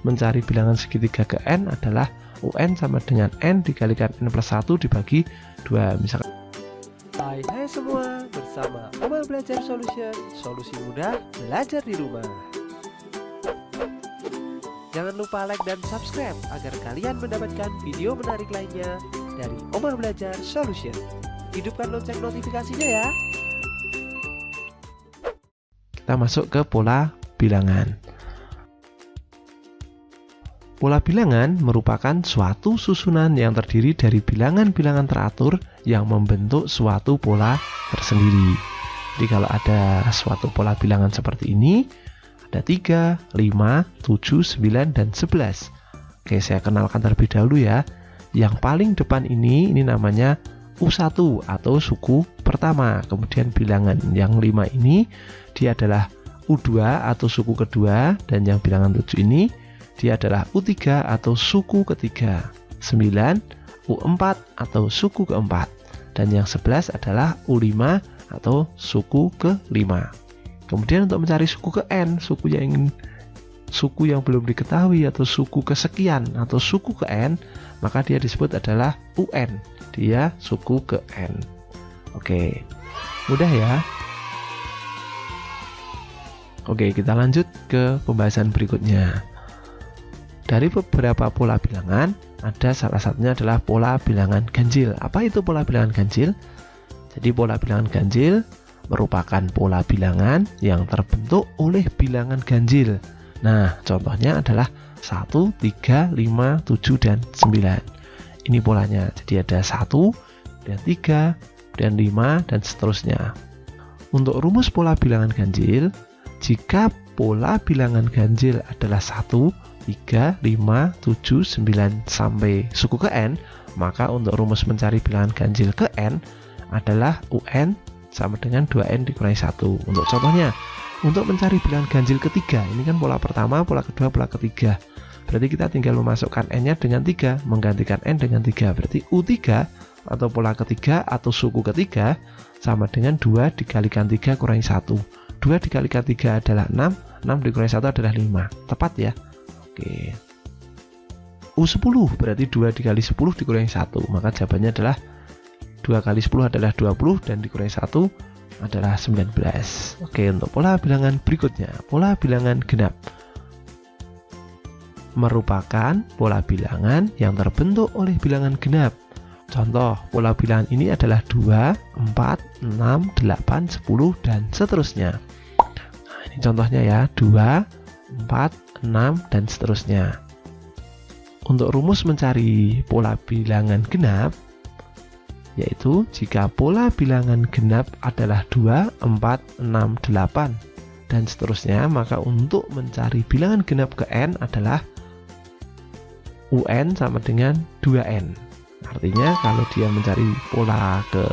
mencari bilangan segitiga ke n adalah UN sama dengan n dikalikan n plus 1 dibagi 2. Misalkan Hai semua, bersama Omar Belajar Solution, solusi mudah belajar di rumah. Jangan lupa like dan subscribe agar kalian mendapatkan video menarik lainnya dari Omar Belajar Solution. Hidupkan lonceng notifikasinya ya. kita masuk ke pola bilangan. Pola bilangan merupakan suatu susunan yang terdiri dari bilangan-bilangan teratur yang membentuk suatu pola tersendiri. Jadi kalau ada suatu pola bilangan seperti ini, ada 3, 5, 7, 9, dan 11. Oke, saya kenalkan terlebih dahulu ya. Yang paling depan ini namanya U1 atau suku pertama. Kemudian bilangan yang 5 ini dia adalah U2 atau suku kedua, dan yang bilangan 7 ini dia adalah U3 atau suku ketiga, 9 U4 atau suku keempat, dan yang 11 adalah U5 atau suku kelima. Kemudian untuk mencari suku ke n, suku yang belum diketahui atau suku kesekian atau suku ke n, maka dia disebut adalah UN. Dia suku ke n. Oke, mudah ya. Oke, kita lanjut ke pembahasan berikutnya. Dari beberapa pola bilangan, ada salah satunya adalah pola bilangan ganjil. Apa itu pola bilangan ganjil? Jadi pola bilangan ganjil merupakan pola bilangan yang terbentuk oleh bilangan ganjil. Nah, contohnya adalah 1, 3, 5, 7, dan 9. Ini polanya. Jadi ada 1, dan 3, dan 5, dan seterusnya. Untuk rumus pola bilangan ganjil, jika pola bilangan ganjil adalah 1, 3, 5, 7, 9 sampai suku ke n, maka untuk rumus mencari bilangan ganjil ke n adalah UN sama dengan 2n dikurangi 1. Untuk contohnya, untuk mencari bilangan ganjil ketiga, ini kan pola pertama, pola kedua, pola ketiga. Berarti kita tinggal memasukkan n-nya dengan 3, menggantikan n dengan 3. Berarti U3 atau pola ketiga atau suku ketiga sama dengan 2 dikalikan 3 kurangi 1. 2 dikalikan 3 adalah 6, 6 dikurangi 1 adalah 5. Tepat ya? Oke. U10 berarti 2 dikali 10 dikurangi 1. Maka jawabannya adalah 2 kali 10 adalah 20 dan dikurangi 1 adalah 19. Oke, untuk pola bilangan berikutnya, pola bilangan genap merupakan pola bilangan yang terbentuk oleh bilangan genap. Contoh, pola bilangan ini adalah 2, 4, 6, 8, 10, dan seterusnya. Nah, ini contohnya ya, 2, 4, 6, dan seterusnya. Untuk rumus mencari pola bilangan genap, yaitu jika pola bilangan genap adalah 2, 4, 6, 8, dan seterusnya, maka untuk mencari bilangan genap ke n adalah UN sama dengan 2n. Artinya kalau dia mencari pola ke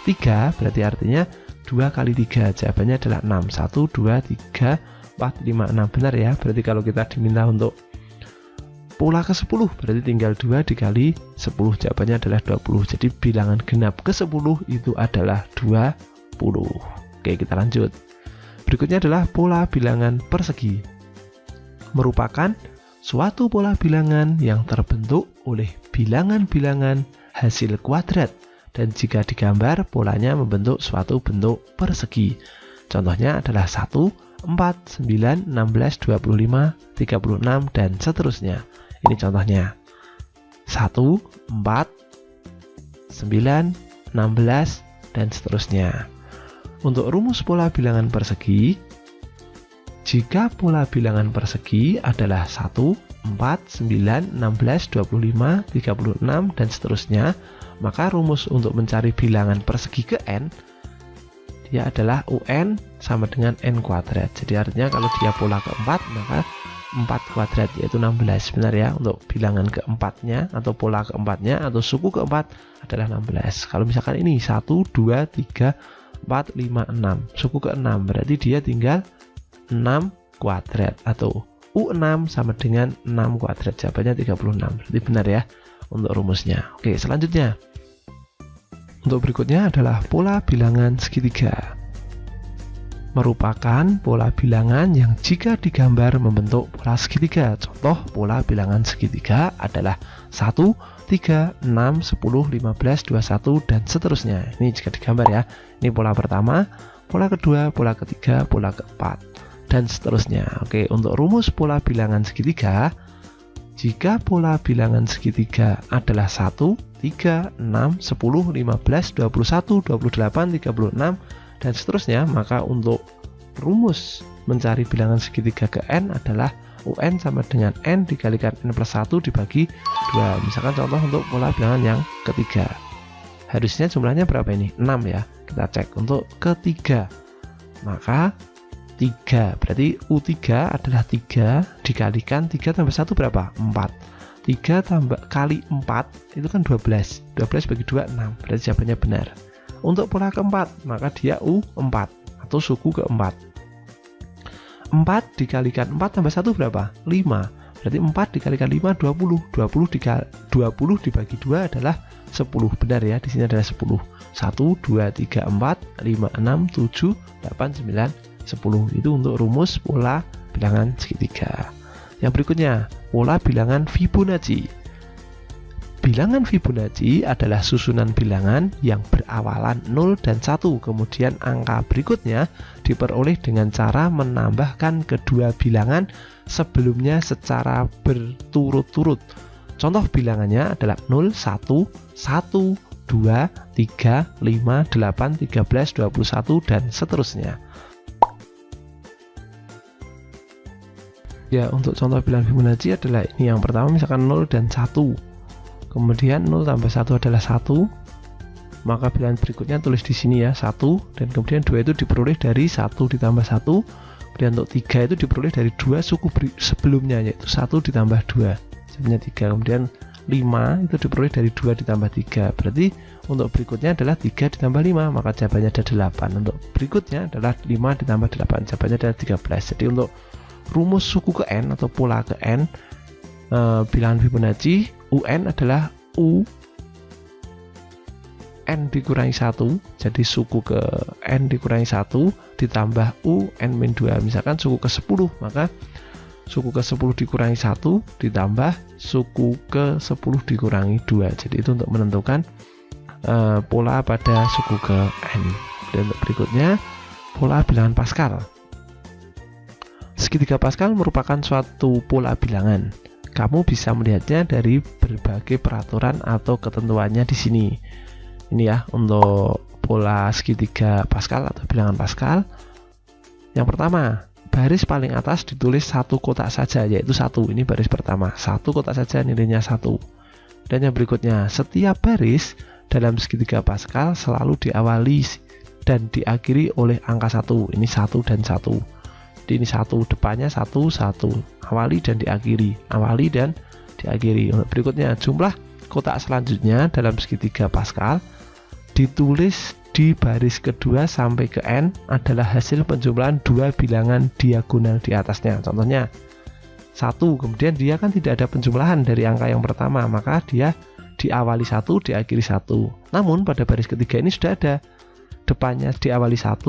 3, berarti artinya 2 kali 3, jawabannya adalah 6. 1, 2, 3, 4, 5, 6. Benar ya, berarti kalau kita diminta untuk pola ke 10, berarti tinggal 2 dikali 10, jawabannya adalah 20. Jadi bilangan genap ke 10 itu adalah 20. Oke, kita lanjut. Berikutnya adalah pola bilangan persegi. Merupakan suatu pola bilangan yang terbentuk oleh bilangan-bilangan hasil kuadrat, dan jika digambar polanya membentuk suatu bentuk persegi. Contohnya adalah 1, 4, 9, 16, 25, 36, dan seterusnya. Ini contohnya 1, 4, 9, 16, dan seterusnya. Untuk rumus pola bilangan persegi, jika pola bilangan persegi adalah 1, 4, 9, 16, 25, 36, dan seterusnya, maka rumus untuk mencari bilangan persegi ke n dia adalah UN sama dengan n kuadrat. Jadi artinya kalau dia pola keempat, maka 4 kuadrat yaitu 16. Benar ya, untuk bilangan keempatnya atau pola keempatnya atau suku keempat adalah 16. Kalau misalkan ini 1, 2, 3, 4, 5, 6, suku ke-6, berarti dia tinggal 6 kuadrat atau U6 sama dengan 6 kuadrat. Jawabannya 36. Berarti benar ya untuk rumusnya. Oke, selanjutnya. Untuk berikutnya adalah pola bilangan segitiga. merupakan pola bilangan yang jika digambar membentuk pola segitiga. Contoh pola bilangan segitiga adalah 1, 3, 6, 10, 15, 21, dan seterusnya. Ini jika digambar ya. Ini pola pertama, pola kedua, pola ketiga, pola keempat, dan seterusnya. Oke, untuk rumus pola bilangan segitiga, jika pola bilangan segitiga adalah 1, 3, 6, 10, 15, 21, 28, 36, dan seterusnya, maka untuk rumus mencari bilangan segitiga ke n adalah UN sama dengan n dikalikan n plus 1 dibagi 2. Misalkan contoh untuk pola bilangan yang ketiga, harusnya jumlahnya berapa ini? 6 ya. Kita cek untuk ketiga, maka 3, berarti U3 adalah 3 dikalikan 3 tambah 1 berapa? 4. 3 tambah kali 4 itu kan 12. 12 bagi 2, 6. Berarti jawabannya benar. Untuk pola keempat, maka dia U4 atau suku keempat. 4 dikalikan 4 tambah 1 berapa? 5. Berarti 4 dikalikan 5, 20. 20 dibagi 2 adalah 10. Benar ya, di sini adalah 10. 1, 2, 3, 4, 5, 6, 7, 8, 9, 10. Itu untuk rumus pola bilangan segitiga. Yang berikutnya, pola bilangan Fibonacci. Bilangan Fibonacci adalah susunan bilangan yang berawalan 0 dan 1. Kemudian angka berikutnya diperoleh dengan cara menambahkan kedua bilangan sebelumnya secara berturut-turut. Contoh bilangannya adalah 0, 1, 1, 2, 3, 5, 8, 13, 21, dan seterusnya. Ya, untuk contoh bilangan Fibonacci adalah ini. Yang pertama misalkan 0 dan 1. Kemudian 0 tambah 1 adalah 1. Maka bilangan berikutnya tulis di sini ya, 1, dan kemudian 2 itu diperoleh dari 1 ditambah 1. Kemudian untuk 3 itu diperoleh dari 2 suku sebelumnya, yaitu 1 ditambah 2, jadinya 3. Kemudian 5 itu diperoleh dari 2 ditambah 3. Berarti untuk berikutnya adalah 3 ditambah 5, maka jawabannya ada 8. Untuk berikutnya adalah 5 ditambah 8, jawabannya adalah 13. Jadi untuk rumus suku ke n atau pola ke n bilangan Fibonacci, UN adalah U n dikurangi 1. Jadi suku ke n dikurangi 1 ditambah U n min 2. Misalkan suku ke 10, maka suku ke 10 dikurangi 1 ditambah suku ke 10 dikurangi 2. Jadi itu untuk menentukan pola pada suku ke n. Dan untuk berikutnya, pola bilangan Pascal. Segitiga Pascal merupakan suatu pola bilangan. Kamu bisa melihatnya dari berbagai peraturan atau ketentuannya di sini. Ini ya untuk pola segitiga Pascal atau bilangan Pascal. Yang pertama, baris paling atas ditulis satu kotak saja, yaitu 1. Ini baris pertama, 1 kotak saja, nilainya 1. Dan yang berikutnya, setiap baris dalam segitiga Pascal selalu diawali dan diakhiri oleh angka 1. Ini 1 dan 1. Jadi ini 1, depannya 1, 1. Awali dan diakhiri, awali dan diakhiri. Berikutnya, jumlah kotak selanjutnya dalam segitiga Pascal ditulis di baris kedua sampai ke n adalah hasil penjumlahan dua bilangan diagonal di atasnya. Contohnya 1, kemudian dia kan tidak ada penjumlahan dari angka yang pertama, maka dia diawali 1, diakhiri 1. Namun pada baris ketiga ini sudah ada, depannya diawali 1,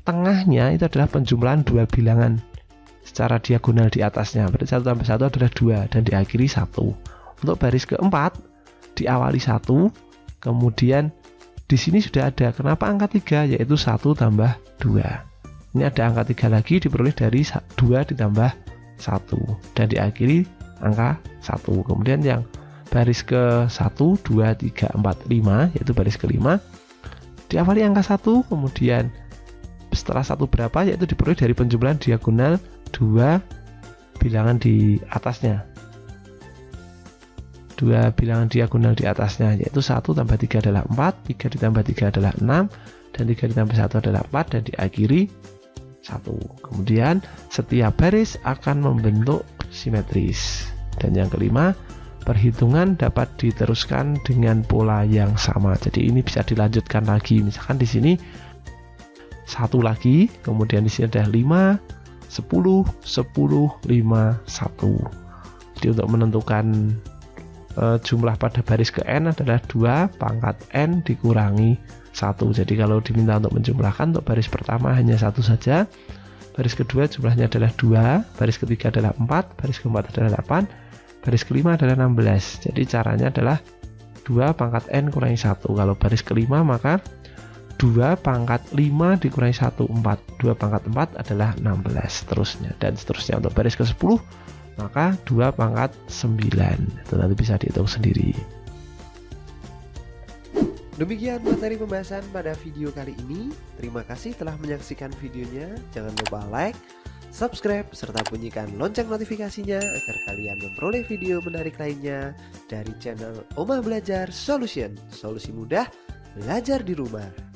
tengahnya itu adalah penjumlahan dua bilangan secara diagonal di atasnya. Berarti 1 tambah 1 adalah 2 dan diakhiri 1. Untuk baris keempat diawali 1, kemudian di sini sudah ada. Kenapa angka 3? Yaitu 1 tambah 2. Ini ada angka 3 lagi diperoleh dari 2 ditambah 1 dan diakhiri angka 1. Kemudian yang baris ke 1, 2, 3, 4, 5, yaitu baris kelima, diawali angka 1, kemudian setelah 1 berapa, yaitu diperoleh dari penjumlahan diagonal 2 bilangan di atasnya. 2 bilangan diagonal di atasnya, yaitu 1 tambah 3 adalah 4, 3 ditambah 3 adalah 6, dan 3 ditambah 1 adalah 4, dan diakhiri 1. Kemudian setiap baris akan membentuk simetris. Dan yang kelima, perhitungan dapat diteruskan dengan pola yang sama. Jadi ini bisa dilanjutkan lagi. Misalkan di sini 1 lagi, kemudian di sini ada 5, 10, 10, 5, 1. Jadi untuk menentukan jumlah pada baris ke n adalah 2 pangkat n dikurangi 1. Jadi kalau diminta untuk menjumlahkan, untuk baris pertama hanya 1 saja, baris kedua jumlahnya adalah 2, baris ketiga adalah 4, baris keempat adalah 8, baris kelima adalah 16. Jadi caranya adalah 2 pangkat n kurangi 1. Kalau baris kelima maka 2 pangkat 5 dikurangi 1, 4. 2 pangkat 4 adalah 16, seterusnya. Dan seterusnya untuk baris ke-10 maka 2 pangkat 9. Itu nanti bisa dihitung sendiri. Demikian materi pembahasan pada video kali ini. Terima kasih telah menyaksikan videonya. Jangan lupa like, subscribe, serta bunyikan lonceng notifikasinya agar kalian memperoleh video menarik lainnya dari channel Omah Belajar Solution. Solusi mudah belajar di rumah.